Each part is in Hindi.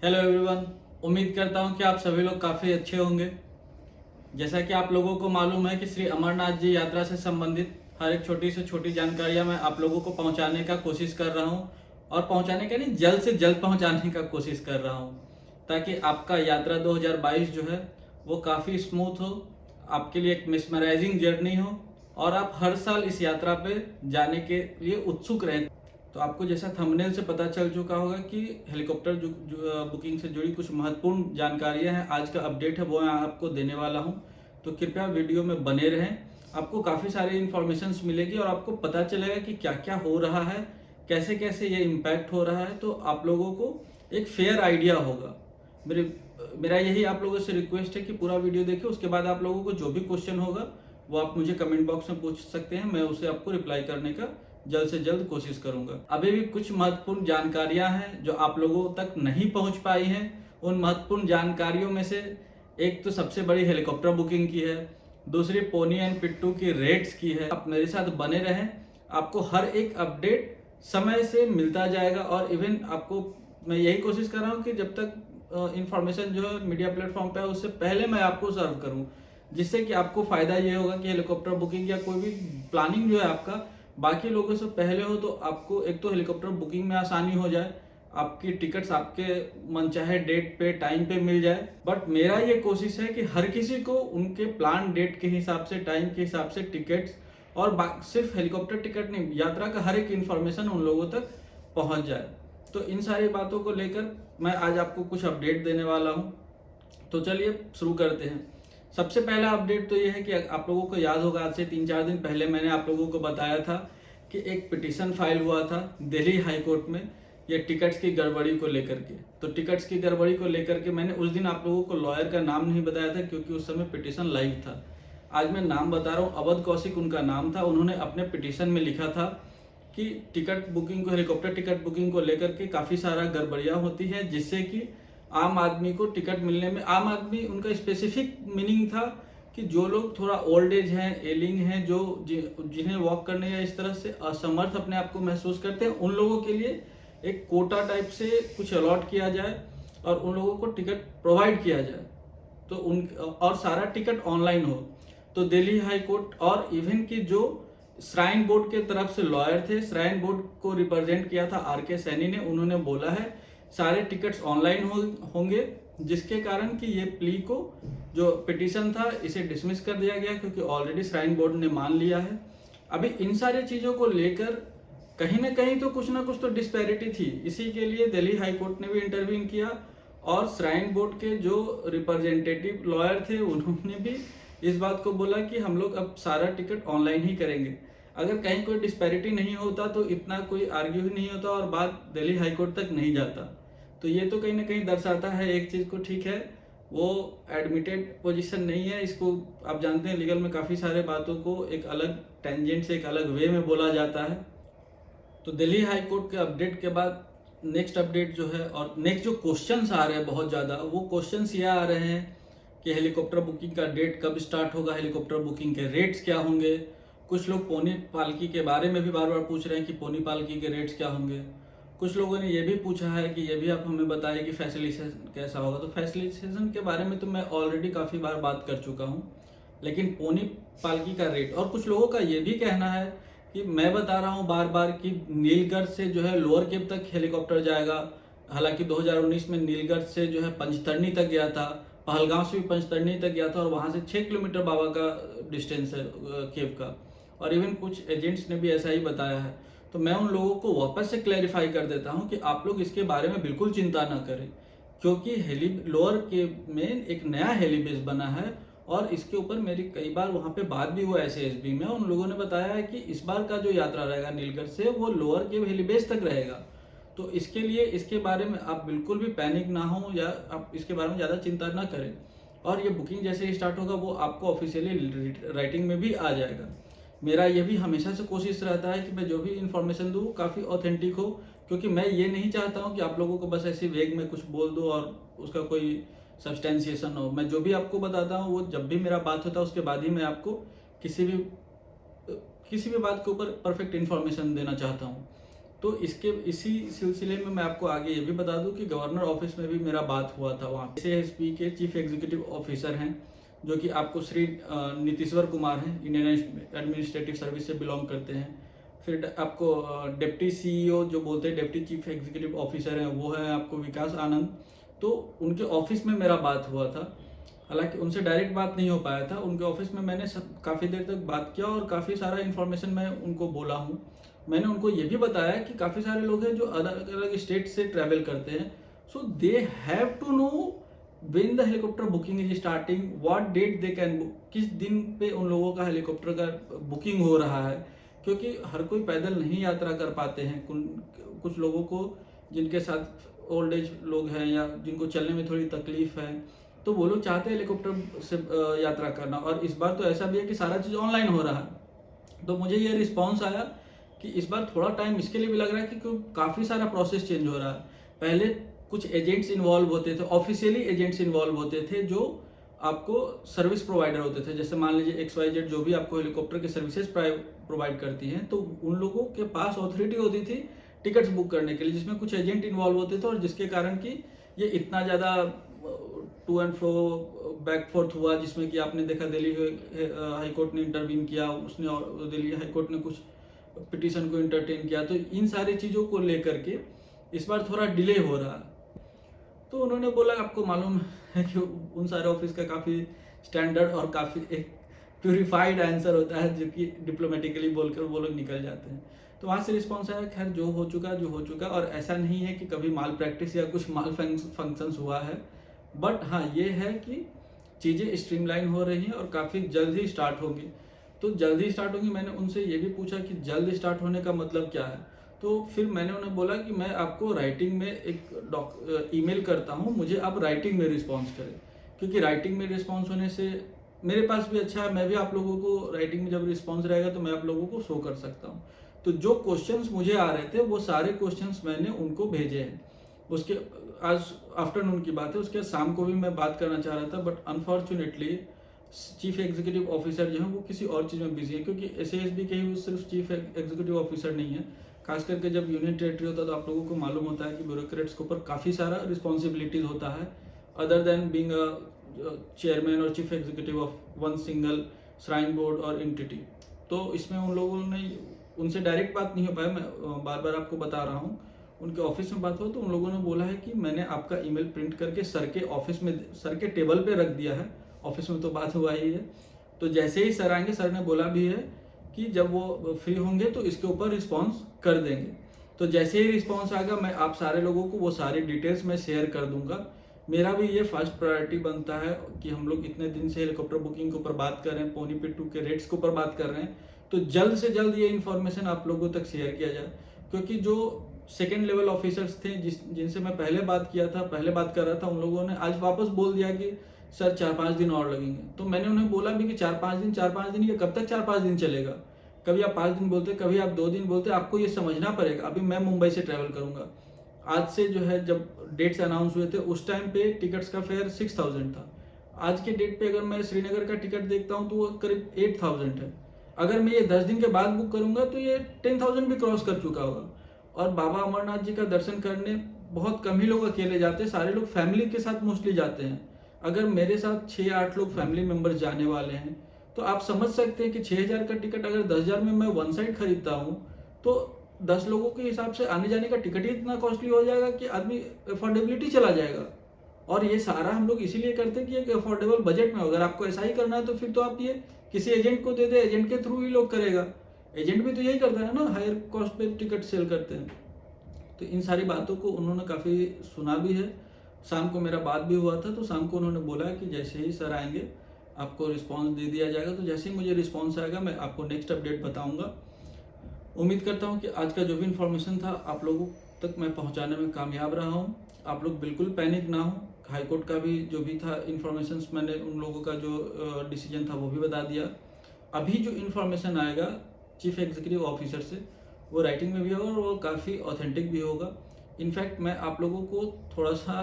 Hello everyone. उम्मीद करता हूँ कि आप सभी लोग काफ़ी अच्छे होंगे। जैसा कि आप लोगों को मालूम है कि श्री अमरनाथ जी यात्रा से संबंधित हर एक छोटी से छोटी जानकारियाँ मैं आप लोगों को पहुँचाने का कोशिश कर रहा हूँ, और पहुँचाने का नहीं, जल्द से जल्द पहुँचाने का कोशिश कर रहा हूँ, ताकि आपका यात्रा 2022 जो है वो काफ़ी स्मूथ हो, आपके लिए एक मिसमराइजिंग जर्नी हो, और आप हर साल इस यात्रा पे जाने के लिए उत्सुक रहें। तो आपको जैसा थंबनेल से पता चल चुका होगा कि हेलीकॉप्टर बुकिंग से जुड़ी कुछ महत्वपूर्ण जानकारियां हैं। आज का अपडेट है वो मैं आपको देने वाला हूं, तो कृपया वीडियो में बने रहें। आपको काफ़ी सारी इन्फॉर्मेशन मिलेगी और आपको पता चलेगा कि क्या क्या हो रहा है, कैसे कैसे ये इम्पैक्ट हो रहा है, तो आप लोगों को एक फेयर आइडिया होगा। मेरा यही आप लोगों से रिक्वेस्ट है कि पूरा वीडियो देखिए। उसके बाद आप लोगों को जो भी क्वेश्चन होगा वो आप मुझे कमेंट बॉक्स में पूछ सकते हैं, मैं उसे आपको रिप्लाई करने का जल्द से जल्द कोशिश करूंगा। अभी भी कुछ महत्वपूर्ण जानकारियां हैं जो आप लोगों तक नहीं पहुंच पाई हैं। उन महत्वपूर्ण जानकारियों में से एक तो सबसे बड़ी हेलीकॉप्टर बुकिंग की है, दूसरी पोनी एंड पिट्टू की रेट्स की है। आप मेरे साथ बने रहें, आपको हर एक अपडेट समय से मिलता जाएगा। और इवन आपको मैं यही कोशिश कर रहा हूँ कि जब तक इंफॉर्मेशन जो है मीडिया प्लेटफॉर्म पे है उससे पहले मैं आपको सर्व करूँ, जिससे कि आपको फायदा ये होगा कि हेलीकॉप्टर बुकिंग या कोई भी प्लानिंग जो है आपका बाकी लोगों से पहले हो, तो आपको एक तो हेलीकॉप्टर बुकिंग में आसानी हो जाए, आपकी टिकट्स आपके मनचाहे डेट पे टाइम पे मिल जाए। बट मेरा ये कोशिश है कि हर किसी को उनके प्लान डेट के हिसाब से, टाइम के हिसाब से टिकट्स, और सिर्फ हेलीकॉप्टर टिकट नहीं, यात्रा का हर एक इन्फॉर्मेशन उन लोगों तक पहुंच जाए। तो इन सारी बातों को लेकर मैं आज आपको कुछ अपडेट देने वाला हूं। तो चलिए शुरू करते हैं। सबसे पहला अपडेट तो ये है कि आप लोगों को याद होगा, आज से 3-4 दिन पहले मैंने आप लोगों को बताया था कि एक पिटीशन फाइल हुआ था दिल्ली हाई कोर्ट में ये टिकट्स की गड़बड़ी को लेकर के। तो टिकट्स की गड़बड़ी को लेकर के मैंने उस दिन आप लोगों को लॉयर का नाम नहीं बताया था, क्योंकि उस समय पिटीशन लाइव था। आज मैं नाम बता रहा हूँ, अवध कौशिक उनका नाम था। उन्होंने अपने पिटीशन में लिखा था कि टिकट बुकिंग को, हेलीकॉप्टर टिकट बुकिंग को लेकर के काफ़ी सारा गड़बड़ियाँ होती है, जिससे कि आम आदमी को टिकट मिलने में, आम आदमी उनका स्पेसिफिक मीनिंग था कि जो लोग थोड़ा ओल्ड एज हैं, एलिंग हैं, जो जिन्हें वॉक करने या इस तरह से असमर्थ अपने आप को महसूस करते हैं, उन लोगों के लिए एक कोटा टाइप से कुछ अलॉट किया जाए और उन लोगों को टिकट प्रोवाइड किया जाए, तो उन और सारा टिकट ऑनलाइन हो। तो दिल्ली हाई कोर्ट और इवन की जो श्राइन बोर्ड के तरफ से लॉयर थे, श्राइन बोर्ड को रिप्रेजेंट किया था आर.के. सैनी ने, उन्होंने बोला है सारे टिकट्स ऑनलाइन होंगे, जिसके कारण कि ये प्ली को, जो पिटीशन था, इसे डिसमिस कर दिया गया, क्योंकि ऑलरेडी श्राइन बोर्ड ने मान लिया है। अभी इन सारी चीज़ों को लेकर कहीं ना कहीं तो कुछ ना कुछ तो डिस्पैरिटी थी, इसी के लिए दिल्ली हाई कोर्ट ने भी इंटरवीन किया, और श्राइन बोर्ड के जो रिप्रेजेंटेटिव लॉयर थे उन्होंने भी इस बात को बोला कि हम लोग अब सारा टिकट ऑनलाइन ही करेंगे। अगर कहीं कोई डिस्पैरिटी नहीं होता तो इतना कोई आर्ग्यू ही नहीं होता और बात दिल्ली हाई कोर्ट तक नहीं जाता। तो ये तो कहीं ना कहीं दर्शाता है एक चीज़ को, ठीक है, वो एडमिटेड पोजीशन नहीं है। इसको आप जानते हैं, लीगल में काफ़ी सारे बातों को एक अलग टेंजेंट से, एक अलग वे में बोला जाता है। तो दिल्ली हाई कोर्ट के अपडेट के बाद नेक्स्ट अपडेट जो है, और नेक्स्ट जो क्वेश्चंस आ रहे हैं बहुत ज़्यादा, वो क्वेश्चंस ये आ रहे हैं कि हेलीकॉप्टर बुकिंग का डेट कब स्टार्ट होगा, हेलीकॉप्टर बुकिंग के रेट्स क्या होंगे। कुछ लोग पोनी पालकी के बारे में भी बार बार पूछ रहे हैं कि पोनी पालकी के रेट्स क्या होंगे। कुछ लोगों ने ये भी पूछा है कि ये भी आप हमें बताइए कि फैसिलिटेशन कैसा होगा। तो फैसिलिटेशन के बारे में तो मैं ऑलरेडी काफ़ी बार बात कर चुका हूँ, लेकिन पोनी पालकी का रेट, और कुछ लोगों का ये भी कहना है कि मैं बता रहा हूँ बार बार कि नीलगढ़ से जो है लोअर केप तक हेलीकॉप्टर जाएगा। हालांकि 2019 में नीलगढ़ से जो है पंचतरणी तक गया था, पहलगांव से भी पंचतरणी तक गया था, और वहाँ से 6 किलोमीटर बाबा का डिस्टेंस है केप का। और इवन कुछ एजेंट्स ने भी ऐसा ही बताया है। तो मैं उन लोगों को वापस से क्लैरिफाई कर देता हूँ कि आप लोग इसके बारे में बिल्कुल चिंता ना करें, क्योंकि हेली लोअर केप में एक नया हेलीबेस बना है, और इसके ऊपर मेरी कई बार वहाँ पे बात भी हुआ एसएएसबी में। उन लोगों ने बताया है कि इस बार का जो यात्रा रहेगा नीलगढ़ से, वो लोअर केप हेलीबेस तक रहेगा। तो इसके लिए इसके बारे में आप बिल्कुल भी पैनिक ना हो, या आप इसके बारे में ज़्यादा चिंता ना करें। और ये बुकिंग जैसे ही स्टार्ट होगा वो आपको ऑफिशियली राइटिंग में भी आ जाएगा। मेरा ये भी हमेशा से कोशिश रहता है कि मैं जो भी इन्फॉर्मेशन दूँ काफ़ी ऑथेंटिक हो, क्योंकि मैं ये नहीं चाहता हूँ कि आप लोगों को बस ऐसी वेग में कुछ बोल दो और उसका कोई सब्सटेंसिएशन हो। मैं जो भी आपको बताता हूँ वो जब भी मेरा बात होता है उसके बाद ही मैं आपको किसी भी बात के ऊपर परफेक्ट इन्फॉर्मेशन देना चाहता हूँ। तो इसी सिलसिले में मैं आपको आगे ये भी बता दूं कि गवर्नर ऑफिस में भी मेरा बात हुआ था। वहाँ SASB के चीफ एग्जीक्यूटिव ऑफिसर हैं जो कि आपको श्री नीतीश्वर कुमार हैं, इंडियन एडमिनिस्ट्रेटिव सर्विस से बिलोंग करते हैं। फिर आपको डिप्टी CEO जो बोलते हैं, डिप्टी चीफ एग्जीक्यूटिव ऑफिसर हैं, वो है आपको विकास आनंद। तो उनके ऑफिस में मेरा बात हुआ था। हालांकि उनसे डायरेक्ट बात नहीं हो पाया था, उनके ऑफिस में मैंने काफ़ी देर तक बात किया और काफ़ी सारा इन्फॉर्मेशन मैं उनको बोला हूँ। मैंने उनको ये भी बताया कि काफ़ी सारे लोग हैं जो अलग अलग स्टेट से ट्रैवल करते हैं, so they have to know when the helicopter booking is starting, what date they can book, किस दिन पे उन लोगों का हेलीकॉप्टर का बुकिंग हो रहा है। क्योंकि हर कोई पैदल नहीं यात्रा कर पाते हैं। कुछ लोगों को जिनके साथ ओल्ड एज लोग हैं या जिनको चलने में थोड़ी तकलीफ है, तो वो लोग चाहते हैं हेलीकॉप्टर से यात्रा करना। और इस बार तो ऐसा भी है कि सारा चीज़ ऑनलाइन हो रहा है। तो मुझे ये रिस्पॉन्स आया कि इस बार थोड़ा टाइम इसके लिए भी लग रहा है कि काफ़ी सारा प्रोसेस चेंज हो रहा है। पहले कुछ एजेंट्स इन्वॉल्व होते थे, ऑफिशियली एजेंट्स इन्वॉल्व होते थे जो आपको सर्विस प्रोवाइडर होते थे। जैसे मान लीजिए XYZ जो भी आपको हेलीकॉप्टर की सर्विसेज प्रोवाइड करती हैं, तो उन लोगों के पास ऑथोरिटी होती थी टिकट्स बुक करने के लिए, जिसमें कुछ एजेंट इन्वॉल्व होते थे। और जिसके कारण कि ये इतना ज़्यादा to and fro back forth हुआ, जिसमें कि आपने देखा दिल्ली हाई कोर्ट ने इंटरवीन किया, उसने दिल्ली हाई कोर्ट ने कुछ पिटीशन को इंटरटेन किया। तो इन सारी चीज़ों को लेकर के इस बार थोड़ा डिले हो रहा है। तो उन्होंने बोला आपको मालूम है कि उन सारे ऑफिस का काफ़ी स्टैंडर्ड और काफ़ी एक प्यूरिफाइड आंसर होता है, जो कि डिप्लोमेटिकली बोलकर वो लोग निकल जाते हैं। तो वहाँ से रिस्पॉन्स आया, खैर जो हो चुका। और ऐसा नहीं है कि कभी माल प्रैक्टिस या कुछ माल फंक्शंस हुआ है, बट हाँ ये है कि चीज़ें स्ट्रीमलाइन हो रही हैं और काफ़ी जल्द ही स्टार्ट होगी। तो जल्द ही स्टार्ट होगी। मैंने उनसे ये भी पूछा कि जल्द स्टार्ट होने का मतलब क्या है। तो फिर मैंने उन्हें बोला कि मैं आपको राइटिंग में एक ईमेल करता हूँ, मुझे आप राइटिंग में रिस्पॉन्स करें, क्योंकि राइटिंग में रिस्पॉन्स होने से मेरे पास भी अच्छा है, मैं भी आप लोगों को राइटिंग में जब रिस्पॉन्स रहेगा तो मैं आप लोगों को शो कर सकता हूँ। तो जो क्वेश्चंस मुझे आ रहे थे वो सारे क्वेश्चंस मैंने उनको भेजे हैं। उसके आज आफ्टरनून की बात है, उसके शाम को भी मैं बात करना चाह रहा था, but unfortunately chief executive officer जो है वो किसी और चीज़ में बिजी है। क्योंकि SASB के ही सिर्फ चीफ एग्जीक्यूटिव ऑफिसर नहीं है, खास करके जब यूनियन टेरिटरी होता है तो आप लोगों को मालूम होता है कि ब्यूरोक्रेट्स के ऊपर काफ़ी सारा रिस्पॉन्सिबिलिटीज होता है, other than being a chairman और chief executive of one single shrine board और एंटिटी। तो इसमें उन लोगों ने उनसे डायरेक्ट बात नहीं हो पाया। मैं बार बार आपको बता रहा हूँ, उनके ऑफिस में बात हुआ तो उन लोगों ने बोला है कि मैंने आपका ईमेल प्रिंट करके सर के ऑफिस में, सर के टेबल पे रख दिया है। ऑफिस में तो बात हुआ ही है। तो जैसे ही सर आएंगे, सर ने बोला भी है कि जब वो फ्री होंगे तो इसके ऊपर रिस्पॉन्स कर देंगे। तो जैसे ही रिस्पॉन्स आएगा मैं आप सारे लोगों को वो सारी डिटेल्स मैं शेयर कर दूंगा। मेरा भी ये फर्स्ट प्रायोरिटी बनता है कि हम लोग इतने दिन से हेलीकॉप्टर बुकिंग के ऊपर बात कर रहे हैं, पोनी पिट्टू के रेट्स के ऊपर बात कर रहे हैं, तो जल्द से जल्द ये इन्फॉर्मेशन आप लोगों तक शेयर किया जाए। क्योंकि जो सेकेंड लेवल ऑफिसर्स थे जिनसे मैं पहले बात कर रहा था, उन लोगों ने आज वापस बोल दिया कि सर 4-5 दिन और लगेंगे। तो मैंने उन्हें बोला भी कि 4-5 दिन ये कब तक 4-5 दिन चलेगा? कभी आप 5 दिन बोलते, कभी आप 2 दिन बोलते, आपको ये समझना पड़ेगा। अभी मैं मुंबई से ट्रैवल करूंगा, आज से जो है जब डेट्स अनाउंस हुए थे उस टाइम पे टिकट्स का फेयर 6000 था। आज के डेट पे अगर मैं श्रीनगर का टिकट देखता हूँ तो वो करीब 8000 है। अगर मैं ये 10 दिन के बाद बुक करूंगा तो ये 10,000 भी क्रॉस कर चुका होगा। और बाबा अमरनाथ जी का दर्शन करने बहुत कम ही लोग अकेले जाते हैं, सारे लोग फैमिली के साथ मोस्टली जाते हैं। अगर मेरे साथ 6-8 लोग फैमिली मेंबर्स जाने वाले हैं तो आप समझ सकते हैं कि 6000 का टिकट अगर 10,000 में मैं वन साइड खरीदता हूँ तो 10 लोगों के हिसाब से आने जाने का टिकट ही इतना कॉस्टली हो जाएगा कि आदमी अफोर्डेबिलिटी चला जाएगा। और ये सारा हम लोग इसीलिए करते हैं कि एक अफोर्डेबल बजट में, अगर आपको ऐसा ही करना है तो फिर तो आप ये किसी एजेंट को दे दे, एजेंट के थ्रू ही लोग करेगा। एजेंट भी तो यही करता है ना, हायर कॉस्ट पे टिकट सेल करते हैं। तो इन सारी बातों को उन्होंने काफ़ी सुना भी है। शाम को मेरा बात भी हुआ था, तो शाम को उन्होंने बोला कि जैसे ही सर आएंगे आपको रिस्पांस दे दिया जाएगा। तो जैसे ही मुझे रिस्पांस आएगा मैं आपको नेक्स्ट अपडेट बताऊंगा। उम्मीद करता हूं कि आज का जो भी इन्फॉर्मेशन था आप लोगों तक मैं पहुंचाने में कामयाब रहा हूं। आप लोग बिल्कुल पैनिक ना हो। हाईकोर्ट का भी जो भी था इन्फॉर्मेशन, मैंने उन लोगों का जो डिसीजन था वो भी बता दिया। अभी जो इन्फॉर्मेशन आएगा चीफ एग्जीक्यूटिव ऑफिसर से वो राइटिंग में भी होगा और वो काफ़ी ऑथेंटिक भी होगा। इनफैक्ट मैं आप लोगों को थोड़ा सा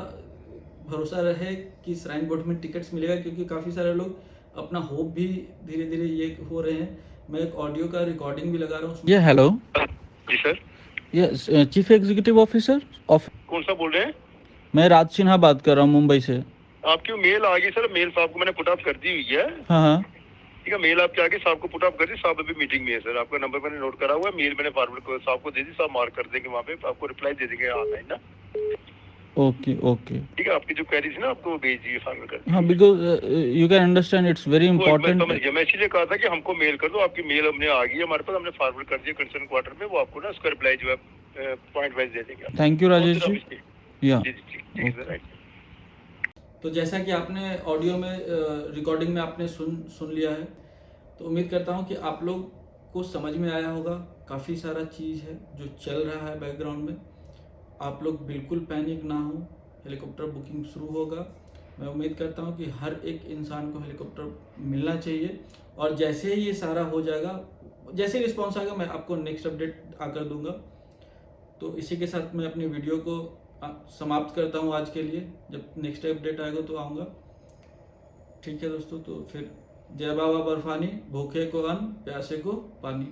भरोसा रहे कि श्राइन बोर्ड में टिकट्स मिलेगा, क्योंकि काफ़ी सारे लोग अपना होप भी धीरे धीरे ये हो रहे हैं। मैं एक ऑडियो का रिकॉर्डिंग भी लगा रहा हूँ। ये हेलो जी sir. Yes, chief executive officer of. कौन सा बोल रहे हैं? मैं राज सिन्हा बात कर रहा हूँ मुंबई से। आपकी मेल आ गई सर, मेल साहब को मैंने पुट ऑफ कर दी हुई है। हाँ हाँ ठीक है, मेल आपके आगे साहब को पुट ऑफ कर दी, साहब अभी मीटिंग में है सर। आपका नंबर मैंने नोट करा हुआ है, मेल मैंने फॉरवर्ड साहब को दे दी, साहब मार्क कर देंगे वहाँ पे, आपको रिप्लाई दे देंगे ऑनलाइन ना। Okay okay. ठीक है, आपकी जो क्वेरी थी ना आपको वो भेज दी, फाइनल कर दी। हाँ, because you can understand it's very मैं इंपॉर्टेंट। समझ गया, मैं इसीलिए कहा था कि हमको मेल कर दो, आपकी मेल हमने आ गई है हमारे पास, हमने फॉरवर्ड कर दिया कंसर्न क्वार्टर में, वो आपको ना उसका रिप्लाई जो है पॉइंट वाइज दे देंगे। Thank you Rajesh ji. या जी जी, ठीक है सर, राइट। तो जैसा कि आपने ऑडियो में रिकॉर्डिंग में आपने सुन लिया है, तो उम्मीद करता हूँ कि आप लोग को समझ में आया होगा। काफ़ी सारा चीज़ है जो चल रहा है बैकग्राउंड में। आप लोग बिल्कुल पैनिक ना हो, हेलीकॉप्टर बुकिंग शुरू होगा। मैं उम्मीद करता हूँ कि हर एक इंसान को हेलीकॉप्टर मिलना चाहिए, और जैसे ही ये सारा हो जाएगा, जैसे रिस्पॉन्स आएगा, मैं आपको नेक्स्ट अपडेट आकर दूंगा। तो इसी के साथ मैं अपनी वीडियो को समाप्त करता हूँ आज के लिए। जब नेक्स्ट अपडेट आएगा तो आऊँगा। ठीक है दोस्तों, तो फिर जय बाबा बर्फानी, भूखे को अन्न, प्यासे को पानी।